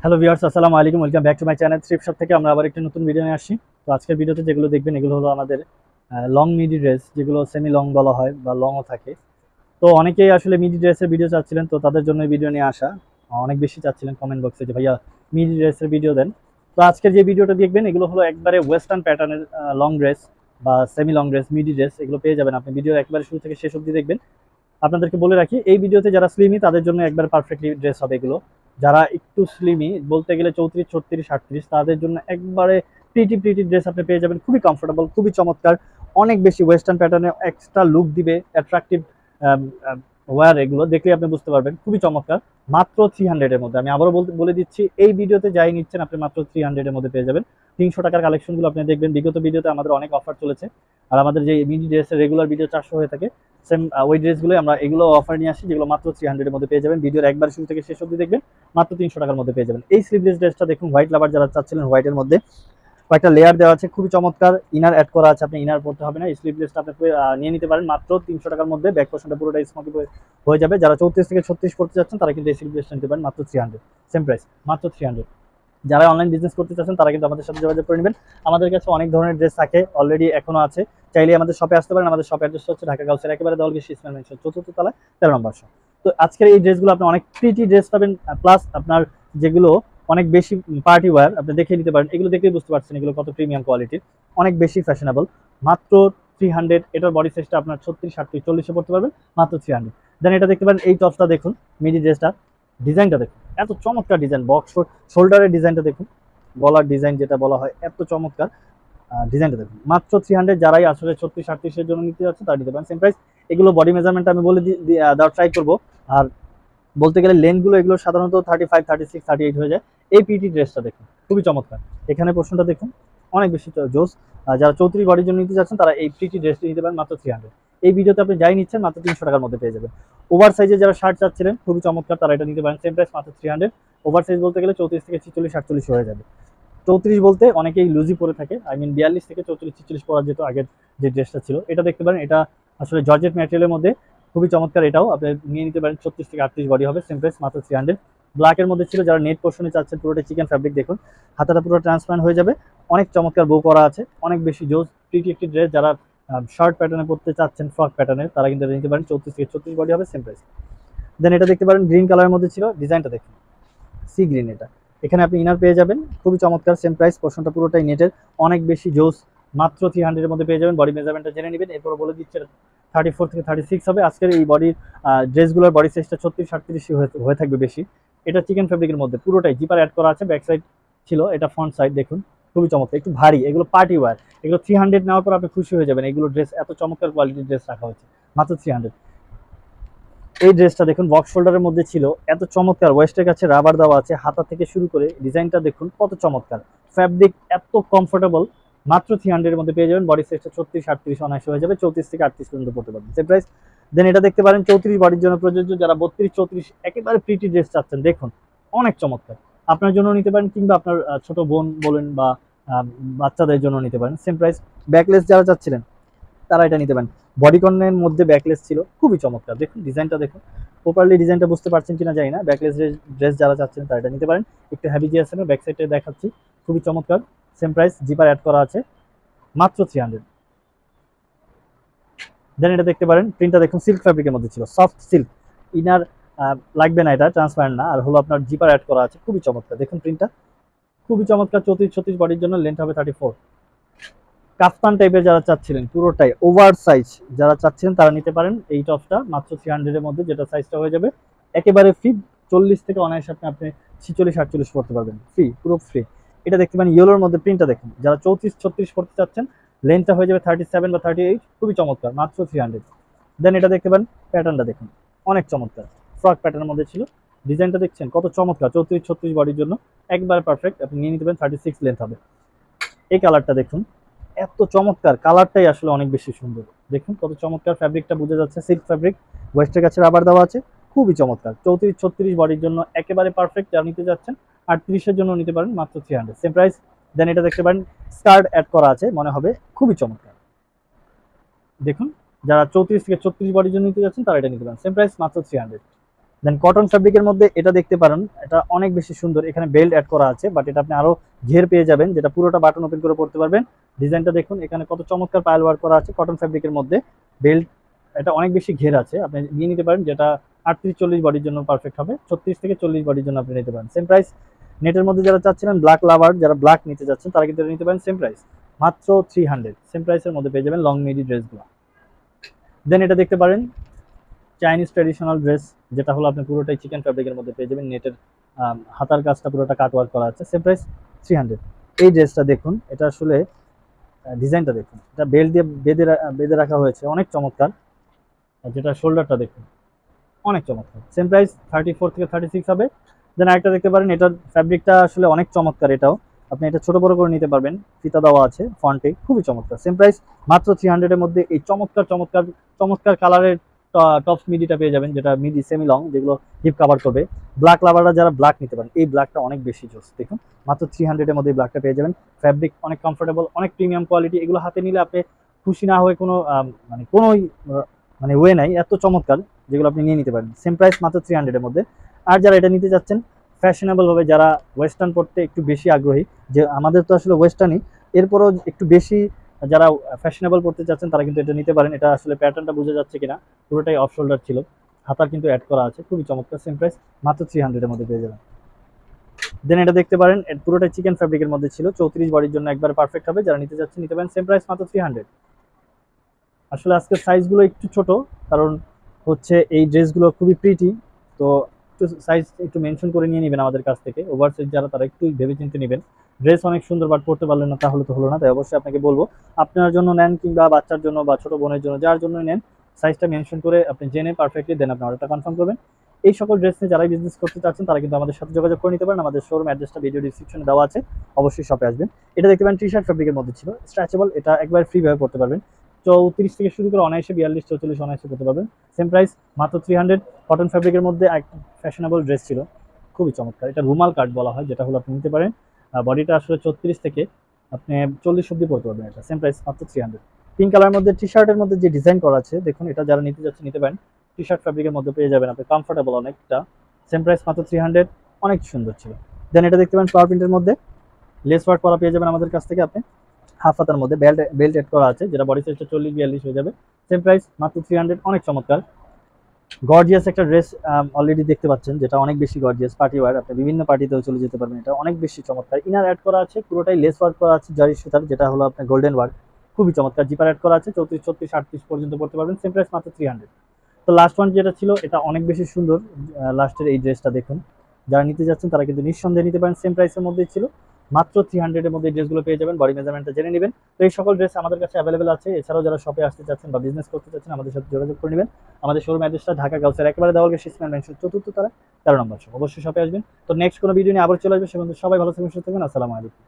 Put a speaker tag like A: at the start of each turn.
A: Hello viewers, আসসালামু আলাইকুম। Welcome back to my channel thrift shop থেকে আমরা আবার একটা নতুন ভিডিও নিয়ে আসছি। তো আজকের ভিডিওতে যেগুলো দেখবেন এগুলো হলো আমাদের লং মিডি ড্রেস, যেগুলো সেমি লং বলা হয় বা লংও থাকে। তো অনেকেই আসলে মিডি ড্রেসের ভিডিও চাচ্ছিলেন, তো তাদের জন্য ভিডিও নিয়ে আসা। অনেক বেশি চাচ্ছিলেন কমেন্ট বক্সে যে ভাইয়া মিডি ড্রেসের ভিডিও দেন। তো আজকের যে ভিডিওটা দেখবেন এগুলো হলো একবারে ওয়েস্টার্ন প্যাটার্নের লং ড্রেস বা সেমি লং ড্রেস, মিডি ড্রেস এগুলো পেয়ে যাবেন আপনি। ভিডিও একবারে শুরু থেকে শেষ অবধি দেখবেন। আপনাদেরকে বলে রাখি, এই ভিডিওতে যারা স্লিমি তাদের জন্য একবার পারফেক্টলি ড্রেস হবে এগুলো। যারা একটু স্লিমি বলতে গেলে 34, 36, 38 তাদের জন্য একবারে প্রিটি প্রিটি ড্রেস আপনি পেয়ে যাবেন, খুবই কমফোর্টেবল, খুবই চমৎকার, অনেক বেশি ওয়েস্টার্ন প্যাটার্নে এক্সট্রা লুক দিবে, অ্যাট্রাকটিভ ওয়্যার। এগুলো দেখলে আপনি বুঝতে পারবেন খুবই চমৎকার। মাত্র 300-এর মধ্যে, আমি আবারও বলে দিচ্ছি, এই ভিডিওতে যাই নিচ্ছেন আপনি মাত্র 300-এর মধ্যে পেয়ে যাবেন। 300 টাকার কালেকশনগুলো আপনি দেখবেন। বিগত ভিডিওতে আমাদের অনেক অফার চলেছে, আর আমাদের যে মিনি ড্রেসের রেগুলার ভিডিও 400 হয়ে থাকে, সেম ওই ড্রেসগুলো আমরা এগুলো অফার নিয়ে আসি, যেগুলো মাত্র 300-এর মধ্যে পেয়ে যাবেন। ভিডিওর একবার শুরু থেকে শেষ অবধি দেখবেন, মাত্র 300 টাকার মধ্যে পেয়ে যাবেন। এই স্লিভলেস ড্রেসটা দেখুন, হোয়াইট লাভার যারা চাচ্ছিলেন, হোয়াইটের মধ্যে কয়েকটা লেয়ার দেওয়া আছে, খুবই চমৎকার। ইনার অ্যাড করা আছে, আপনি ইনার পড়তে হবে না। এই স্লিভলেসটা আপনি নিয়ে নিতে পারেন মাত্র 300 টাকার মধ্যে। ব্যাক পোর্শনটা পুরোটাই স্মোকি হয়ে যাবে। যারা 34 থেকে 36 পড়তে যাচ্ছেন তারা কিন্তু এই স্লিভলেসটা নিতে পারেন মাত্র 300, সেম প্রাইস, মাত্র 300। যারা অনলাইন বিজনেস করতে চাচ্ছেন তারা কিন্তু আমাদের সাথে যোগাযোগ করে নেবেন। আমাদের কাছে অনেক ধরনের ড্রেস থাকে, অলরেডি এখনো আছে। চাইলে আমাদের শপে আসতে পারেন। আমাদের শপ অ্যাড্রেস হচ্ছে ঢাকা গাউসের একেবারে দলগেছি ইসলাম মেনশন 4th তলায় 13 নম্বর শপ। তো আজকের এই ড্রেসগুলো আপনি অনেক প্রিটি ড্রেস পাবেন, প্লাস আপনার যেগুলো অনেক বেশি পার্টি ওয়্যার আপনি দেখে নিতে পারেন। এগুলো দেখেই বুঝতে পারছেন এগুলো কত প্রিমিয়াম কোয়ালিটির, অনেক বেশি ফ্যাশনেবল। মাত্র 300। এটার বডি সাইজটা আপনার 36, 38, 40-এ পড়তে পারবেন, মাত্র 300। দেন এটা দেখতে পারেন, এই টপসটা দেখুন, মিডি ড্রেসটা, ডিজাইনটা দেখুন, এত চমৎকার ডিজাইন। বক্স শোল্ডারের ডিজাইনটা দেখুন, গলার ডিজাইন যেটা বলা হয়, এত চমৎকার ডিজাইনটা দেখুন। মাত্র 300। যারাই আসলে 36, 38-এর জন্য নিতে যাচ্ছে তারা নিতে পারেন, সেম প্রাইস। এগুলো বডি মেজারমেন্ট আমি বলে দেওয়ার ট্রাই করবো। আর বলতে গেলে লেন্থগুলো এগুলো সাধারণত 35, 36, 38 হয়ে যায়। এই পিটি ড্রেসটা দেখুন, খুবই চমৎকার। এখানে পোর্শনটা দেখুন, অনেক বেশি জোস। যারা 34 বডির জন্য নিতে যাচ্ছেন তারা এই পিটি ড্রেসটি নিতে পারেন মাত্র 300। এই ভিডিওতে আপনি যাই নিচ্ছেন মাত্র 300 টাকার মধ্যে পেয়ে যাবেন। ওভার সাইজে যারা শার্ট চাচ্ছিলেন, খুবই চমৎকার, তারা এটা নিতে পারেন, সেম প্রাইস, মাত্র 300। ওভার সাইজ বলতে গেলে 34 থেকে 46, 48 হয়ে যাবে। 34 বলতে অনেকেই লুজি পরে থাকে, আই মিন 42 থেকে 34, 46 পরা যেত আগের যে ড্রেসটা ছিল। এটা দেখতে পারেন, এটা আসলে জর্জেট ম্যাটেরিয়ালের মধ্যে, খুবই চমৎকার। এটাও আপনি নিয়ে নিতে পারেন, 36 থেকে 38 বডি হবে, সেম প্রাইস, মাত্র 300। ব্ল্যাকের মধ্যে ছিল, যারা নেট পোর্শনে চাচ্ছেন, পুরোটা চিকেন ফ্যাব্রিক দেখুন, হাতাটা পুরো ট্রান্সপারেন্ট হয়ে যাবে, অনেক চমৎকার বো করা আছে, অনেক বেশি জোস প্রিটি একটি ড্রেস। যারা শার্ট প্যাটার্নে পড়তে চাচ্ছেন, ফ্রক প্যাটার্নের, তারা কিন্তু নিতে পারেন, 34 থেকে 36 বডি হবে, সেম প্রাইস। দেন এটা দেখতে পারেন, গ্রিন কালারের মধ্যে ছিল, ডিজাইনটা দেখুন, সি গ্রিন। এটা এখানে আপনি ইনার পেয়ে যাবেন, খুবই চমৎকার, সেম প্রাইস। পোর্শনটা পুরোটাই নেটের, অনেক বেশি জোস, মাত্র 300-এর মধ্যে পেয়ে যাবেন। বডি মেজারমেন্টটা জেনে নেবেন, এরপর বলে দিচ্ছে 34 থেকে 36 হবে। আজকের এই বডির ড্রেসগুলোর বডি সাইজটা 36, 38 হয়ে থাকবে বেশি। এটা চিকেন ফেব্রিকের মধ্যে, পুরোটাই জিপার অ্যাড করা আছে। ব্যাক সাইড ছিল, এটা ফ্রন্ট সাইড দেখুন, খুবই চমৎকার, একটু ভারী। এগুলো পার্টি ওয়্যার, এগুলো 300 নেওয়ার পর আপনি খুশি হয়ে যাবেন। এগুলো ড্রেস এত চমৎকার কোয়ালিটির ড্রেস রাখা হয়েছে, মাত্র 300। এই ড্রেসটা দেখুন, বক্স শোল্ডারের মধ্যে ছিল, এত চমৎকার। ওয়েস্টের কাছে রাবার দেওয়া আছে, হাতা থেকে শুরু করে ডিজাইনটা দেখুন কত চমৎকার, ফ্যাব্রিক এত কমফোর্টেবল। মাত্র 300-এর মধ্যে পেয়ে যাবেন। বডি সাইজটা 36, 38 অনায়াসে হয়ে যাবে, 34 থেকে 38 পর্যন্ত পড়তে পারবেন, সেম প্রাইস। দেন এটা দেখতে পারেন, 34 বডির জন্য প্রযোজ্য। যারা 32, 34 একেবারে প্রিটি ড্রেস চাচ্ছেন, দেখুন অনেক চমৎকার, আপনার জন্য নিতে পারেন, কিংবা আপনার ছোট বোন বলেন বা বাচ্চাদের জন্য নিতে পারেন, সেম প্রাইস। ব্যাকলেস যারা চাচ্ছিলেন তারা এটা নিতে পারেন। বডিকনের মধ্যে ব্যাকলেস ছিল, খুবই চমৎকার। দেখুন ডিজাইনটা দেখুন, প্রপারলি ডিজাইনটা বুঝতে পারছেন কিনা জানি না। ব্যাকলেস ড্রেস যারা চাচ্ছেন তারা এটা নিতে পারেন। একটু হ্যাভি যে আছে না, ব্যাক সাইডে দেখাচ্ছি, খুবই চমৎকার, সেম প্রাইস। জিপার অ্যাড করা আছে, মাত্র 300। দেন এটা দেখতে পারেন, প্রিন্টটা দেখুন, সিল্ক ফ্যাব্রিকের মধ্যে ছিল, সফট সিল্ক। ইনার লাগবে না, এটা ট্রান্সপারেন্ট না, আর হলো আপনার জিপার অ্যাড করা আছে, খুবই চমৎকার। দেখুন প্রিন্টটা খুবই চমৎকার। 34, 36 বডির জন্য লেন্থ হবে 34। কাফতান টাইপের যারা চাচ্ছিলেন, পুরোটাই ওভার সাইজ যারা চাচ্ছিলেন তারা নিতে পারেন এই টপসটা, মাত্র 300-এর মধ্যে, যেটা সাইজটা হয়ে যাবে একেবারে ফ্রি। 40 থেকে অনায়াসে আপনি 46, 48 পড়তে পারবেন, ফ্রি, পুরো ফ্রি। এটা দেখতে পারেন, ইয়েলোর মধ্যে প্রিন্টটা দেখুন, যারা 34, 36 পড়তে চাচ্ছেন, লেন্থটা হয়ে যাবে 37 বা 38, খুবই চমৎকার, মাত্র 300। দেন এটা দেখতে পারেন, প্যাটার্নটা দেখুন, অনেক চমৎকার, ফ্রক প্যাটার্নের মধ্যে ছিল। ডিজাইনটা দেখছেন কত চমৎকার, 34, 36 বডির জন্য একবার পারফেক্ট। আপনি নিয়ে নিতে পারেন, 36 লেন্থ হবে। এই কালারটা দেখুন, এত চমৎকার, কালারটাই আসলে অনেক বেশি সুন্দর। দেখুন কত চমৎকার, ফ্যাব্রিকটা বোঝা যাচ্ছে, সিল্ক ফ্যাব্রিক, ওয়েস্টের কাছে রাবার দেওয়া আছে, খুবই চমৎকার। 34, 36 বডির জন্য একেবারে পারফেক্ট, যারা নিতে যাচ্ছেন। 38-এর জন্য নিতে পারেন, মাত্র 300, সেম প্রাইস। দেন এটা দেখতে পারেন, স্কার্ট অ্যাড করা আছে, মনে হবে খুবই চমৎকার। দেখুন, যারা 34 থেকে 36 বডির জন্য নিতে যাচ্ছেন তারা এটা নিতে পারেন, সেম প্রাইস, মাত্র 300। দেন কটন ফ্যাব্রিকের মধ্যে এটা দেখতে পারেন, এটা অনেক বেশি সুন্দর, এখানে বেল্ট অ্যাড করা আছে, বাট এটা আপনি আরো ঘের পেয়ে যাবেন, যেটা পুরোটা বাটন ওপেন করে পড়তে পারবেন। ডিজাইনটা দেখুন, এখানে কত চমৎকার পায়েল ওয়ার্ক করা আছে কটন ফ্যাব্রিকের মধ্যে। বেল্ট, এটা অনেক বেশি ঘের আছে, আপনি নিয়ে নিতে পারেন, যেটা 38-40 বডির জন্য পারফেক্ট হবে, 36 থেকে 40 বডির জন্য আপনি নিতে পারেন। Same price. নেটের মধ্যে যারা চাচ্ছিলেন ব্ল্যাক লাভার, যারা ব্ল্যাক নিতে যাচ্ছেন তারা কিন্তু নিতে পারেন সেম প্রাইস, মাত্র 300। সেম প্রাইসের মধ্যে পেয়ে যাবেন লং মিডি ড্রেসগুলো। দেন এটা দেখতে পারেন চাইনিজ ট্র্যাডিশনাল ড্রেস, যেটা হলো আপনি পুরোটাই চিকেন ফ্যাব্রিকের মধ্যে পেয়ে যাবেন, নেটের হাতার কাজটা পুরোটা কাট ওয়ার্ক করা আছে, সেম প্রাইস 300। এই ড্রেসটা দেখুন, এটা আসলে ডিজাইনটা দেখুন, এটা বেল্ট দিয়ে বেঁধে রাখা হয়েছে, অনেক চমৎকার। আর যেটা শোল্ডারটা দেখুন, অনেক চমৎকার। সেম প্রাইস 34 থেকে 36 হবে। দেন আরেকটা দেখতে পারেন, এটার ফ্যাব্রিকটা আসলে অনেক চমৎকার, এটাও আপনি এটা ছোট বড় করে নিতে পারবেন, ফিতা দেওয়া আছে ফন্টে, খুবই চমৎকার। সেম প্রাইস, মাত্র 300 এর মধ্যে এই চমৎকার চমৎকার চমৎকার কালারের টপস মিডিটা পেয়ে যাবেন, যেটা মিডি সেমি লং, যেগুলো হিপ কাভার করবে। ব্ল্যাক লাভাররা যারা ব্ল্যাক নিতে পারেন, এই ব্ল্যাকটা অনেক বেশি জোস, দেখুন মাত্র 300 এর মধ্যে এই ব্ল্যাকটা পেয়ে যাবেন। ফ্যাব্রিক অনেক কমফোর্টেবল, অনেক প্রিমিয়াম কোয়ালিটি, এগুলো হাতে নিলে আপনি খুশি না হয়ে কোনো ওয়ে নাই, এত চমৎকার, যেগুলো আপনি নিয়ে নিতে পারেন। সেম প্রাইস, মাত্র 300 এর মধ্যে। আর যারা এটা নিতে যাচ্ছেন ফ্যাশনেবল ভাবে, যারা ওয়েস্টার্ন পড়তে একটু বেশি আগ্রহী, যে আমাদের তো আসলে ওয়েস্টার্নই, এরপরও একটু বেশি যারা ফ্যাশনেবল পড়তে চাচ্ছেন তারা কিন্তু এটা নিতে পারেন। এটা আসলে প্যাটার্নটা বোঝা যাচ্ছে কিনা, পুরোটাই অফ শোল্ডার ছিল, হাতা কিন্তু অ্যাড করা আছে, খুবই চমৎকার। সেম প্রাইস, মাত্র 300 এর মধ্যে পেয়ে যাবেন। দেন এটা দেখতে পারেন, পুরোটাই চিকেন ফ্যাব্রিকের মধ্যে ছিল, 34 বডির জন্য একবার পারফেক্ট হবে, যারা নিতে যাচ্ছেন নিতে পারেন। সেম প্রাইস, মাত্র 300। আসলে আজকের সাইজগুলো একটু ছোট, কারণ হচ্ছে এই ড্রেসগুলো খুবই প্রিটি, তো একটু সাইজ একটু মেনশন করে নিয়ে নেবেন আমাদের কাছ থেকে। ওভার সাইজ যারা, তারা একটু ভেবে চিন্তে নেবেন। ড্রেস অনেক সুন্দর, বাট পড়তে পারলেন না তাহলে তো হলো না, তাই অবশ্যই আপনাকে বলবো আপনার জন্য নেন, কিংবা বাচ্চার জন্য বা ছোট বোনের জন্য, যার জন্যই নেন, সাইজটা মেনশন করে আপনি জেনে পারফেক্টলি দেন, আপনি অর্ডারটা কনফার্ম করবেন। এই সকল ড্রেস নিয়ে যারাই বিজনেস করতে চাচ্ছেন তারা কিন্তু আমাদের সাথে যোগাযোগ করে নিতে পারেন। আমাদের শোরুম অ্যাড্রেসটা ভিডিও ডিসক্রিপশনে দেওয়া আছে, অবশ্যই শপে আসবেন। এটা দেখতে পারেন টি শার্ট ফ্যাব্রিকের মধ্যে ছিল, স্ট্রেচেবল, এটা একবার ফ্রিভাবে পড়তে পারবেন, 34 থেকে শুরু করে অনায়াসে 42-44 অনায়াসে করতে পারবেন। সেম প্রাইস, মাত্র 300। কটন ফ্যাব্রিকের মধ্যে এক ফ্যাশনেবল ড্রেস ছিল, খুবই চমৎকার, এটা রুমাল কাট বলা হয়, যেটা হলো আপনি নিতে পারেন। বডিটা আসলে 34 থেকে আপনি 40 অব্দি পড়তে পারবেন এটা। সেম প্রাইস, মাত্র 300। পিঙ্ক কালার মধ্যে টি শার্টের মধ্যে যে ডিজাইন করা আছে দেখুন, এটা যারা নিতে যাচ্ছে নিতে পারেন, টি শার্ট ফ্যাব্রিকের মধ্যে পেয়ে যাবেন আপনি, কমফোর্টেবল অনেকটা। সেম প্রাইস, মাত্র 300, অনেক সুন্দর ছিল। দেন এটা দেখতে পারেন ফ্লাওয়ার প্রিন্টের মধ্যে লেস ওয়ার্ক করা পেয়ে যাবেন আমাদের কাছ থেকে আপনি, হাফ হাতার মধ্যে বেল্ট এড করা আছে, যেটা বডি সাইজটা 40-42 হয়ে যাবে। সেম প্রাইস, মাত্র 300, অনেক চমৎকার গর্জিয়াস একটা ড্রেস অলরেডি দেখতে পাচ্ছেন, যেটা অনেক বেশি গর্জিয়াস, পার্টি ওয়্যার, আপনি বিভিন্ন পার্টিতেও চলে যেতে পারবেন, এটা অনেক বেশি চমৎকার। ইনার অ্যাড করা আছে, পুরোটাই লেস ওয়ার্ক করা আছে জারি সুতার, যেটা হলো আপনার গোল্ডেন ওয়ার্ক, খুবই চমৎকার। জিপার অ্যাড করা আছে, 34, 36, 38 পর্যন্ত পড়তে পারবেন। সেম প্রাইস, মাত্র 300। তো লাস্ট ওয়ান যেটা ছিল, এটা অনেক বেশি সুন্দর, লাস্টের এই ড্রেসটা দেখুন, যারা নিতে যাচ্ছেন তারা কিন্তু নিঃসন্দেহে নিতে পারেন, সেম প্রাইসের মধ্যেই ছিল, মাত্র 300 এর মধ্যে এই ড্রেসগুলো পেয়ে যাবেন। বডি মেজারমেন্টটা জেনে নেবেন। তো এই সকল ড্রেস আমাদের কাছে অ্যাভেলেবেল আছে। এছাড়াও যারা শপে আসতে চাচ্ছেন বা বিজনেস করতে চাচ্ছেন, আমাদের সাথে যোগাযোগ করে নেবেন। আমাদের শোরুম অ্যাড্রেসটা ঢাকা গাউসের একেবারে দেওয়ালগেট সিসম্যান মেনশন 4th তলা 13 নম্বর শপ, অবশ্যই শপে আসবেন। তো নেক্সট কোনো ভিডিও নিয়ে আবার চলে আসবে, সে পর্যন্ত সবাই ভালো থাকবেন, সুস্থ থাকবেন। আসসালামু আলাইকুম।